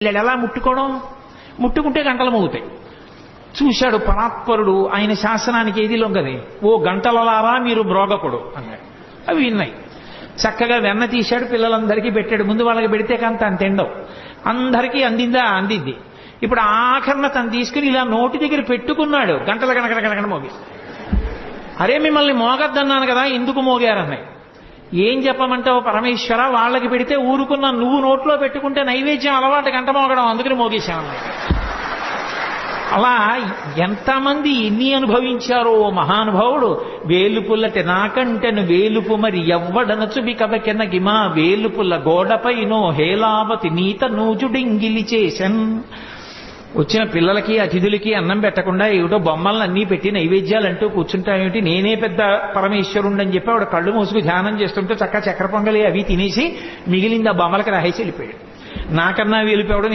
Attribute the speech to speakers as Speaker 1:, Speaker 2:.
Speaker 1: ఎలా ముట్టుకోవడం? ముట్టుకుంటే గంటలు మోగుతాయి. చూశాడు పరాత్పరుడు, ఆయన శాసనానికి ఏది లొంగది. ఓ గంటలలారా మీరు మ్రోగకుడు అన్నాడు. అవి విన్నాయి. చక్కగా వెన్న తీశాడు, పిల్లలందరికీ పెట్టాడు. ముందు వాళ్ళకి పెడితే కాంత అంత ఎండవు, అందరికీ అందింది. ఇప్పుడు ఆఖరణ తను తీసుకుని ఇలా నోటి దగ్గర పెట్టుకున్నాడు. గంటల గనక మోగి, అరే మిమ్మల్ని మోగద్దన్నాను కదా, ఎందుకు మోగారన్నాయి. ఏం చెప్పమంటావు పరమేశ్వర, వాళ్ళకి పెడితే ఊరుకున్నా, నువ్వు నోట్లో పెట్టుకుంటే నైవేద్యం అలవాటు గంట మోగడం, అందుకని మోగేశామన్నాయి. అలా ఎంతమంది ఎన్ని అనుభవించారో మహానుభావుడు. వేలుపుల్లటి నాకంటెను వేలుపు మరి ఎవ్వడనచుబి కబకెన గిమా వేలుపుల్ల గోడపైనో హేలావతి నీత నూజుడింగిలి చేసన్. వచ్చిన పిల్లలకి అతిథులకి అన్నం పెట్టకుండా ఏమిటో బొమ్మలను అన్నీ పెట్టి నైవేద్యాలు అంటూ కూర్చుంటామేమిటి, నేనే పెద్ద పరమేశ్వరుండని చెప్పి ఆవిడ కళ్ళు మూసుకు ధ్యానం చేస్తుంటే చక్క చక్కెర పొంగలి అవి తినేసి మిగిలింది ఆ బొమ్మలకి రాహేసి వెళ్ళిపోయాడు. నాకన్నా వెళ్ళిపోవడం